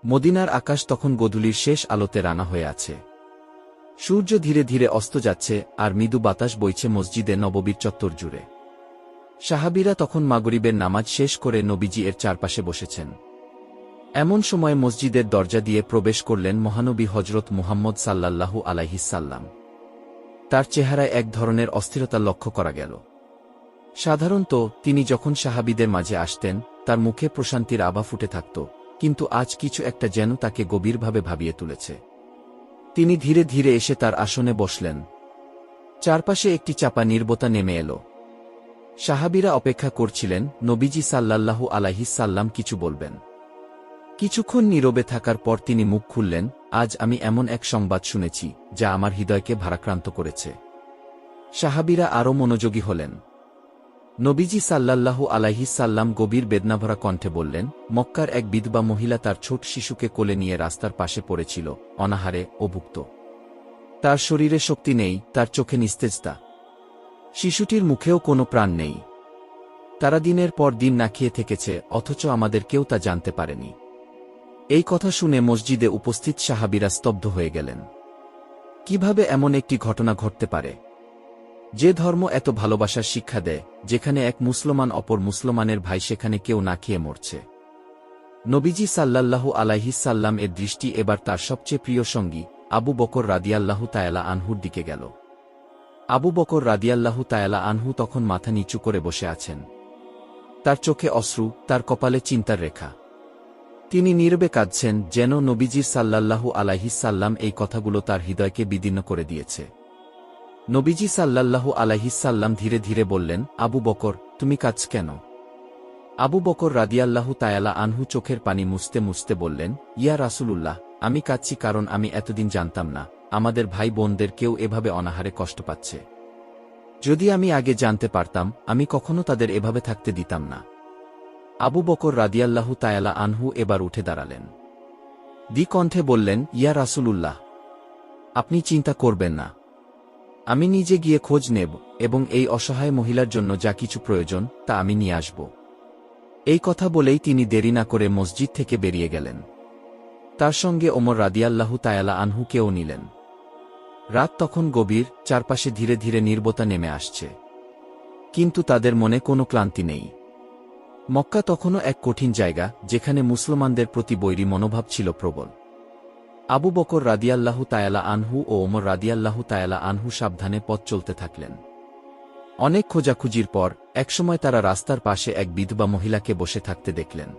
মদিনার আকাশ তখন গোধূলির শেষ আলোতে রাঙা হয়ে আছে। সূর্য ধীরে ধীরে অস্ত যাচ্ছে আর মৃদু বাতাস বইছে মসজিদে নববীর চত্বর জুড়ে। সাহাবীরা তখন মাগরিবের নামাজ শেষ করে নবীজি এর চারপাশে বসেছেন। এমন সময় মসজিদের দরজা দিয়ে প্রবেশ করলেন মহানবী হজরত মুহাম্মদ সাল্লাল্লাহু আলাইহিসসাল্লাম। তার চেহারায় এক ধরনের অস্থিরতা লক্ষ্য করা গেল। সাধারণত তিনি যখন সাহাবীদের মাঝে আসতেন তার মুখে প্রশান্তির আভা ফুটে থাকত, কিন্তু আজ কিছু একটা যেন তাকে গভীরভাবে ভাবিয়ে তুলেছে। তিনি ধীরে ধীরে এসে তার আসনে বসলেন। চারপাশে একটি চাপা নীরবতা নেমে এল। সাহাবীরা অপেক্ষা করছিলেন নবীজি সাল্লাল্লাহু আলাইহিসসাল্লাম কিছু বলবেন। কিছুক্ষণ নীরবে থাকার পর তিনি মুখ খুললেন, আজ আমি এমন এক সংবাদ শুনেছি যা আমার হৃদয়কে ভারাক্রান্ত করেছে। সাহাবীরা আরও মনোযোগী হলেন। নবীজি সাল্লাল্লাহু আলাইহিসসাল্লাম গভীর বেদনাভরা কণ্ঠে বললেন, মক্কার এক বিধবা মহিলা তার ছোট শিশুকে কোলে নিয়ে রাস্তার পাশে পড়েছিল, অনাহারে, অভুক্ত। তার শরীরে শক্তি নেই, তার চোখে নিস্তেজতা। শিশুটির মুখেও কোনো প্রাণ নেই। তারা দিনের পর দিন না খেয়ে থেকেছে, অথচ আমাদের কেউ তা জানতে পারেনি। এই কথা শুনে মসজিদে উপস্থিত সাহাবীরা স্তব্ধ হয়ে গেলেন। কিভাবে এমন একটি ঘটনা ঘটতে পারে? যে ধর্ম এত ভালোবাসার শিক্ষা দেয়, যেখানে এক মুসলমান অপর মুসলমানের ভাই, সেখানে কেউ না খেয়ে মরছে। নবীজি সাল্লাল্লাহু আলাইহিসসাল্লাম এর দৃষ্টি এবার তার সবচেয়ে প্রিয় সঙ্গী আবু বকর রাদিয়াল্লাহু তাআলা আনহুর দিকে গেল। আবু বকর রাদিয়াল্লাহু তাআলা আনহু তখন মাথা নিচু করে বসে আছেন। তার চোখে অশ্রু, তার কপালে চিন্তার রেখা। তিনি নীরবে কাঁদছেন, যেন নবীজি সাল্লাল্লাহু আলাইহিসসাল্লাম এই কথাগুলো তার হৃদয়কে বিদীর্ণ করে দিয়েছে। নবীজি সাল্লাল্লাহু আলাইহিসসাল্লাম ধীরে ধীরে বললেন, আবু বকর, তুমি কাঁদছ কেন? আবু বকর রাদিয়াল্লাহু তাআলা আনহু চোখের পানি মুছতে মুছতে বললেন, ইয়া রাসূলুল্লাহ, আমি কাঁদছি কারণ আমি এতদিন জানতাম না আমাদের ভাই বোনদের কেউ এভাবে অনাহারে কষ্ট পাচ্ছে। যদি আমি আগে জানতে পারতাম, আমি কখনো তাদের এভাবে থাকতে দিতাম না। আবু বকর রাদিয়াল্লাহু তাআলা আনহু এবার উঠে দাঁড়ালেন। দ্বিকণ্ঠে বললেন, ইয়া রাসূলুল্লাহ, আপনি চিন্তা করবেন না। আমি নিজে গিয়ে খোঁজ নেব এবং এই অসহায় মহিলার জন্য যা কিছু প্রয়োজন তা আমি নিয়ে আসব। এই কথা বলেই তিনি দেরি না করে মসজিদ থেকে বেরিয়ে গেলেন। তার সঙ্গে ওমর রাদিয়াল্লাহু তাআলা আনহুকেও নিলেন। রাত তখন গভীর, চারপাশে ধীরে ধীরে নীরবতা নেমে আসছে। কিন্তু তাদের মনে কোনো ক্লান্তি নেই। মক্কা তখনও এক কঠিন জায়গা, যেখানে মুসলমানদের প্রতি বৈরী মনোভাব ছিল প্রবল। আবু বকর রাদিয়াল্লাহু তাআলা আনহু ও ওমর রাদিয়াল্লাহু তাআলা আনহু সাবধানে পথ চলতে থাকলেন। অনেক খোঁজাখুঁজির পর একসময় তারা রাস্তার পাশে এক বিধবা মহিলাকে বসে থাকতে দেখলেন।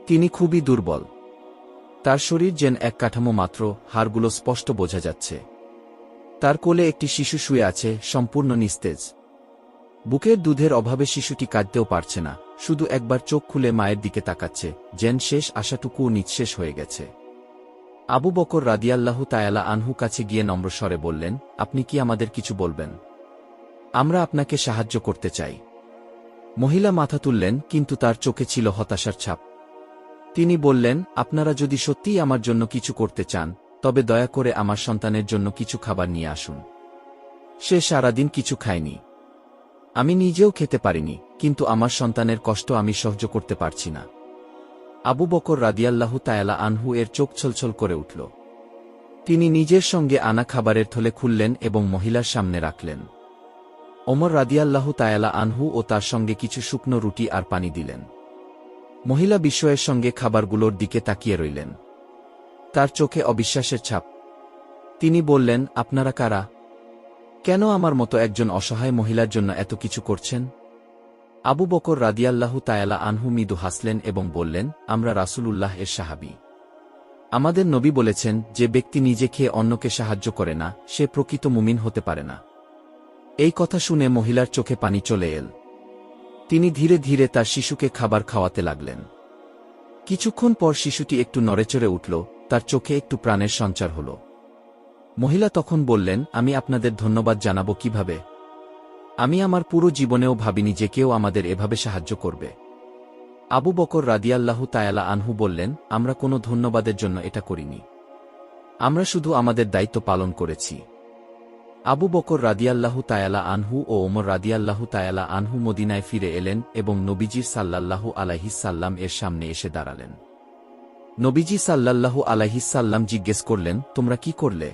তিনি খুবই দুর্বল। তার শরীর যেন এক কাঠামো মাত্র, হাড়গুলো স্পষ্ট বোঝা যাচ্ছে। তার কোলে একটি শিশু শুয়ে আছে, সম্পূর্ণ নিস্তেজ। বুকের দুধের অভাবে শিশুটি কাঁদতেও পারছে না, শুধু একবার চোখ খুলে মায়ের দিকে তাকাচ্ছে, যেন শেষ আশাটুকুও নিঃশেষ হয়ে গেছে। আবু বকর রাদিয়াল্লাহু তাআলা আনহু কাছে গিয়ে নম্র স্বরে বললেন, আপনি কি আমাদের কিছু বলবেন? আমরা আপনাকে সাহায্য করতে চাই। মহিলা মাথা তুললেন, কিন্তু তার চোখে ছিল হতাশার ছাপ। তিনি বললেন, আপনারা যদি সত্যিই আমার জন্য কিছু করতে চান, তবে দয়া করে আমার সন্তানের জন্য কিছু খাবার নিয়ে আসুন। সে সারাদিন কিছু খায়নি। আমি নিজেও খেতে পারিনি, কিন্তু আমার সন্তানের কষ্ট আমি সহ্য করতে পারছি না। আবু বকর রাদিয়াল্লাহু তাআলা আনহু এর চোখ ছলছল করে উঠল। তিনি নিজের সঙ্গে আনা খাবারের থলে খুললেন এবং মহিলার সামনে রাখলেন। ওমর রাদিয়াল্লাহু তাআলা আনহু ও তার সঙ্গে কিছু শুকনো রুটি আর পানি দিলেন। মহিলা বিস্ময়ের সঙ্গে খাবারগুলোর দিকে তাকিয়ে রইলেন। তার চোখে অবিশ্বাসের ছাপ। তিনি বললেন, আপনারা কারা? কেন আমার মতো একজন অসহায় মহিলার জন্য এত কিছু করছেন? আবু বকর রাদিয়াল্লাহু তাআলা আনহু মৃদু হাসলেন এবং বললেন, আমরা রাসূলুল্লাহ এর সাহাবী। আমাদের নবী বলেছেন, যে ব্যক্তি নিজে খেয়ে অন্যকে সাহায্য করে না, সে প্রকৃত মুমিন হতে পারে না। এই কথা শুনে মহিলার চোখে পানি চলে এল। তিনি ধীরে ধীরে তার শিশুকে খাবার খাওয়াতে লাগলেন। কিছুক্ষণ পর শিশুটি একটু নড়েচড়ে উঠল, তার চোখে একটু প্রাণের সঞ্চার হল। মহিলা তখন বললেন, আমি আপনাদের ধন্যবাদ জানাবো কিভাবে? আমি আমার পুরো জীবনেও ভাবিনি যে কেউ আমাদের এভাবে সাহায্য করবে। আবু বকর রাদিয়াল্লাহু তাআলা আনহু বললেন, আমরা কোনো ধন্যবাদের জন্য এটা করিনি। আমরা শুধু আমাদের দায়িত্ব পালন করেছি। আবু বকর রাদিয়াল্লাহু তাআলা আনহু ও ওমর রাদিয়াল্লাহু তাআলা আনহু মদিনায় ফিরে এলেন এবং নবীজি সাল্লাল্লাহু আলাইহিসসাল্লাম এর সামনে এসে দাঁড়ালেন। নবীজি সাল্লাল্লাহু আলাইহিস-সাল্লাম জিজ্ঞেস করলেন, তোমরা কি করলে?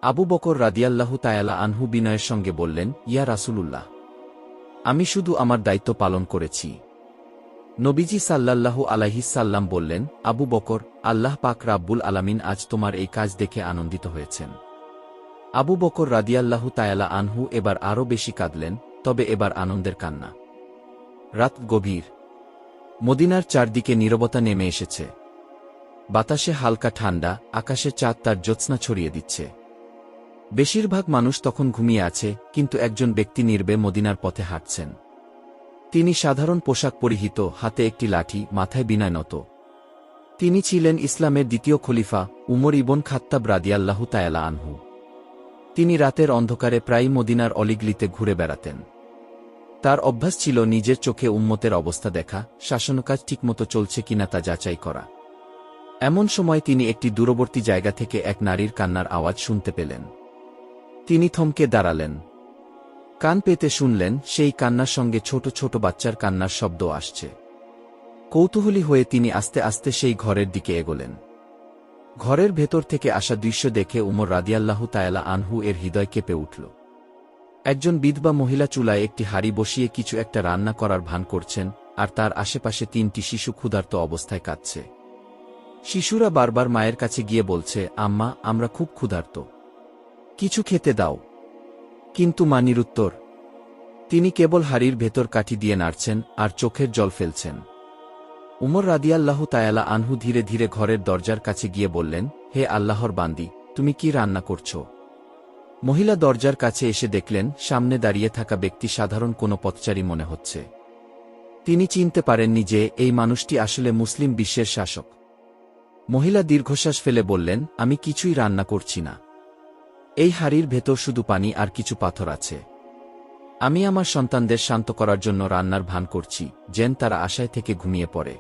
আবু বকর রাদিয়াল্লাহু তাআলা আনহু বিনয়ের সঙ্গে বললেন, ইয়া রাসূলুল্লাহ, আমি শুধু আমার দায়িত্ব পালন করেছি। নবীজি সাল্লাল্লাহু আলাইহিস-সাল্লাম বললেন, আবু বকর, আল্লাহ পাক রাব্বুল আলামিন আজ তোমার এই কাজ দেখে আনন্দিত হয়েছেন। আবু বকর রাদিয়াল্লাহু তাআলা আনহু এবার আরও বেশি কাঁদলেন, তবে এবার আনন্দের কান্না। রাত গভীর। মদিনার চারদিকে নীরবতা নেমে এসেছে। বাতাসে হালকা ঠান্ডা, আকাশে চাঁদ তার জ্যোৎস্না ছড়িয়ে দিচ্ছে। বেশিরভাগ মানুষ তখন ঘুমিয়ে আছে, কিন্তু একজন ব্যক্তি নীরবে মদিনার পথে হাঁটছেন। তিনি সাধারণ পোশাক পরিহিত, হাতে একটি লাঠি, মাথায় বিনয় নত। তিনি ছিলেন ইসলামের দ্বিতীয় খলিফা উমর ইবন খাত্তাব রাদিয়াল্লাহু তাআলা আনহু। তিনি রাতের অন্ধকারে প্রায়ই মদিনার অলিগলিতে ঘুরে বেড়াতেন। তার অভ্যাস ছিল নিজের চোখে উম্মতের অবস্থা দেখা, শাসনকাজ ঠিকমতো চলছে কিনা তা যাচাই করা। এমন সময় তিনি একটি দূরবর্তী জায়গা থেকে এক নারীর কান্নার আওয়াজ শুনতে পেলেন। তিনি থমকে দাঁড়ালেন। কান পেতে শুনলেন, সেই কান্নার সঙ্গে ছোট ছোট বাচ্চার কান্নার শব্দ আসছে। কৌতূহলী হয়ে তিনি আস্তে আস্তে সেই ঘরের দিকে এগোলেন। ঘরের ভেতর থেকে আসা দৃশ্য দেখে উমর রাদিয়াল্লাহু তাআলা আনহু এর হৃদয় কেঁপে উঠল। একজন বিধবা মহিলা চুলায় একটি হাঁড়ি বসিয়ে কিছু একটা রান্না করার ভান করছেন, আর তার আশেপাশে 3টি শিশু ক্ষুধার্ত অবস্থায় কাঁদছে। শিশুরা বারবার মায়ের কাছে গিয়ে বলছে, আম্মা, আমরা খুব ক্ষুধার্ত, কিছু খেতে দাও। কিন্তু মা নিরুত্তর। তিনি কেবল হাঁড়ির ভেতর কাঠি দিয়ে নাড়ছেন আর চোখের জল ফেলছেন। উমর রাদিয়াল্লাহু তাআলা আনহু ধীরে ধীরে ঘরের দরজার কাছে গিয়ে বললেন, হে আল্লাহর বান্দি, তুমি কি রান্না করছ? মহিলা দরজার কাছে এসে দেখলেন, সামনে দাঁড়িয়ে থাকা ব্যক্তি সাধারণ কোনো পথচারী মনে হচ্ছে। তিনি চিনতে পারেননি যে এই মানুষটি আসলে মুসলিম বিশ্বের শাসক। মহিলা দীর্ঘশ্বাস ফেলে বললেন, আমি কিছুই রান্না করছি না। এই হাঁড়ির ভেতর শুধু পানি আর কিছু পাথর আছে। আমি আমার সন্তানদের শান্ত করার জন্য রান্নার ভান করছি, যেন তারা আশায় থেকে ঘুমিয়ে পড়ে।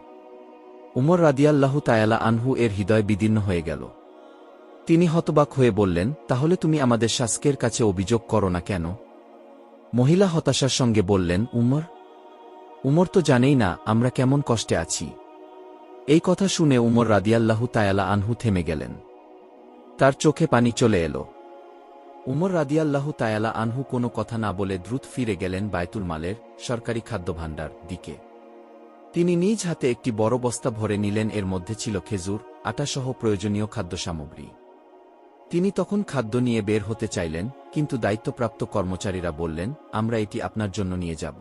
উমর রাদিয়াল্লাহু তাআলা আনহু এর হৃদয় বিদীর্ণ হয়ে গেল। তিনি হতবাক হয়ে বললেন, তাহলে তুমি আমাদের শাসকের কাছে অভিযোগ করো না কেন? মহিলা হতাশার সঙ্গে বললেন, উমর তো জানেই না আমরা কেমন কষ্টে আছি। এই কথা শুনে উমর রাদিয়াল্লাহু তাআলা আনহু থেমে গেলেন। তার চোখে পানি চলে এলো। উমর রাদিয়াল্লাহু তাআলা আনহু কোনো কথা না বলে দ্রুত ফিরে গেলেন বায়তুল মালের সরকারি খাদ্যভাণ্ডার দিকে। তিনি নিজ হাতে একটি বড় বস্তা ভরে নিলেন। এর মধ্যে ছিল খেজুর, আটাসহ প্রয়োজনীয় খাদ্য সামগ্রী। তিনি তখন খাদ্য নিয়ে বের হতে চাইলেন, কিন্তু দায়িত্বপ্রাপ্ত কর্মচারীরা বললেন, আমরা এটি আপনার জন্য নিয়ে যাব।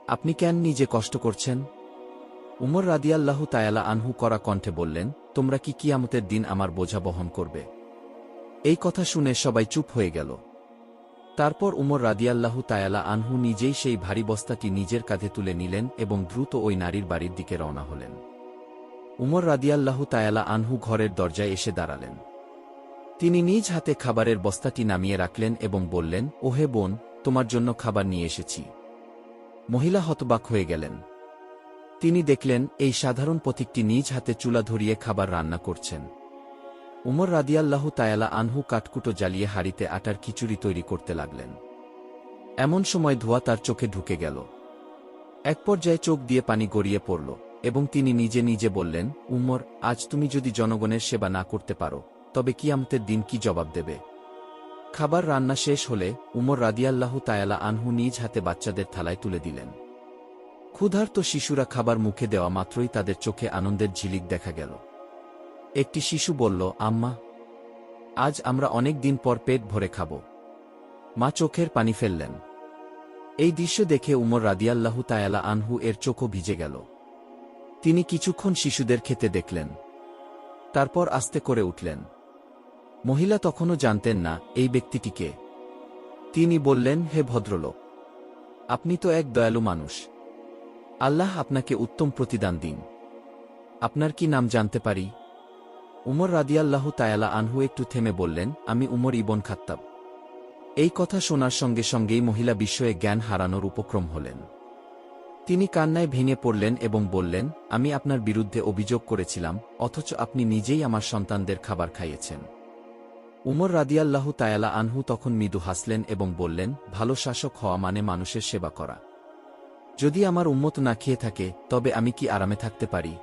আপনি কেন নিজে কষ্ট করছেন? উমর রাদিয়াল্লাহু তাআলা আনহু কড়া কণ্ঠে বললেন, তোমরা কি কিয়ামতের দিন আমার বোঝা বহন করবে? এই কথা শুনে সবাই চুপ হয়ে গেল। তারপর উমর রাদিয়াল্লাহু তাআলা আনহু নিজেই সেই ভারী বস্তাটি নিজের কাঁধে তুলে নিলেন এবং দ্রুত ওই নারীর বাড়ির দিকে রওনা হলেন। উমর রাদিয়াল্লাহু তাআলা আনহু ঘরের দরজায় এসে দাঁড়ালেন। তিনি নিজ হাতে খাবারের বস্তাটি নামিয়ে রাখলেন এবং বললেন, ওহে বোন, তোমার জন্য খাবার নিয়ে এসেছি। মহিলা হতবাক হয়ে গেলেন। তিনি দেখলেন, এই সাধারণ পথিকটি নিজ হাতে চুলা ধরিয়ে খাবার রান্না করছেন। উমর রাদিয়াল্লাহু তাআলা আনহু কাঠকুটো জ্বালিয়ে হাঁড়িতে আটার খিচুড়ি তৈরি করতে লাগলেন। এমন সময় ধোঁয়া তার চোখে ঢুকে গেল। এক পর্যায়ে চোখ দিয়ে পানি গড়িয়ে পড়ল এবং তিনি নিজে নিজে বললেন, উমর, আজ তুমি যদি জনগণের সেবা না করতে পারো, তবে কিয়ামতের দিন কি জবাব দেবে? খাবার রান্না শেষ হলে উমর রাদিয়াল্লাহু তাআলা আনহু নিজ হাতে বাচ্চাদের থালায় তুলে দিলেন। ক্ষুধার্ত শিশুরা খাবার মুখে দেওয়া মাত্রই তাদের চোখে আনন্দের ঝিলিক দেখা গেল। একটি শিশু বলল, আম্মা, আজ আমরা অনেক দিন পর পেট ভরে খাব। মা চোখের পানি ফেললেন। এই দৃশ্য দেখে উমর রাদিয়াল্লাহু তাআলা আনহু এর চোখও ভিজে গেল। তিনি কিছুক্ষণ শিশুদের খেতে দেখলেন। তারপর আস্তে করে উঠলেন। মহিলা তখনও জানতেন না এই ব্যক্তিটি কে। তিনি বললেন, হে ভদ্রলোক, আপনি তো এক দয়ালু মানুষ। আল্লাহ আপনাকে উত্তম প্রতিদান দিন। আপনার কি নাম জানতে পারি? উমর রাদিয়াল্লাহু তাআলা আনহু একটু থেমে বললেন, আমি উমর ইবন খাত্তাব। এই কথা শোনার সঙ্গে সঙ্গেই মহিলা বিস্ময়ে জ্ঞান হারানোর উপক্রম হলেন। তিনি কান্নায় ভেঙে পড়লেন এবং বললেন, আমি আপনার বিরুদ্ধে অভিযোগ করেছিলাম, অথচ আপনি নিজেই আমার সন্তানদের খাবার খাইয়েছেন। উমর রাদিয়াল্লাহু তাআলা আনহু তখন মৃদু হাসলেন এবং বললেন, ভালো শাসক হওয়া মানে মানুষের সেবা করা। যদি আমার উম্মত না খেয়ে থাকে, তবে আমি কি আরামে থাকতে পারি?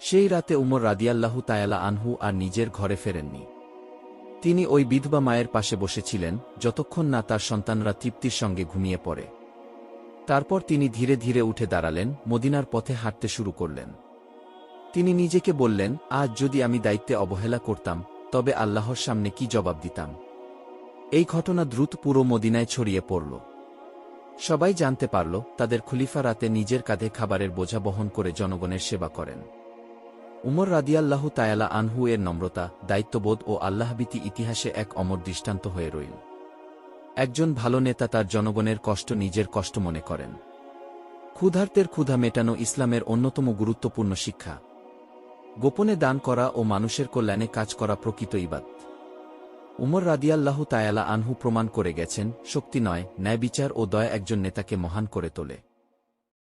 সেই রাতে উমর রাদিয়াল্লাহু তায়ালা আনহু আর নিজের ঘরে ফেরেননি। তিনি ওই বিধবা মায়ের পাশে বসেছিলেন যতক্ষণ না তার সন্তানরা তৃপ্তির সঙ্গে ঘুমিয়ে পড়ে। তারপর তিনি ধীরে ধীরে উঠে দাঁড়ালেন, মদিনার পথে হাঁটতে শুরু করলেন। তিনি নিজেকে বললেন, আজ যদি আমি দায়িত্বে অবহেলা করতাম তবে আল্লাহর সামনে কি জবাব দিতাম। এই ঘটনা দ্রুত পুরো মদিনায় ছড়িয়ে পড়ল। সবাই জানতে পারল তাদের খলিফা রাতে নিজের কাঁধে খাবারের বোঝা বহন করে জনগণের সেবা করেন। উমর রাদিয়াল্লাহু তায়ালা আনহু এর নম্রতা, দায়িত্ববোধ ও আল্লাহভীতি ইতিহাসে এক অমর দৃষ্টান্ত হয়ে রইল। একজন ভালো নেতা তার জনগণের কষ্ট নিজের কষ্ট মনে করেন। ক্ষুধার্তের ক্ষুধা মেটানো ইসলামের অন্যতম গুরুত্বপূর্ণ শিক্ষা। গোপনে দান করা ও মানুষের কল্যাণে কাজ করা প্রকৃত ইবাদত। উমর রাদিয়াল্লাহু তায়ালা আনহু প্রমাণ করে গেছেন, শক্তি নয়, ন্যায়বিচার ও দয়া একজন নেতাকে মহান করে তোলে।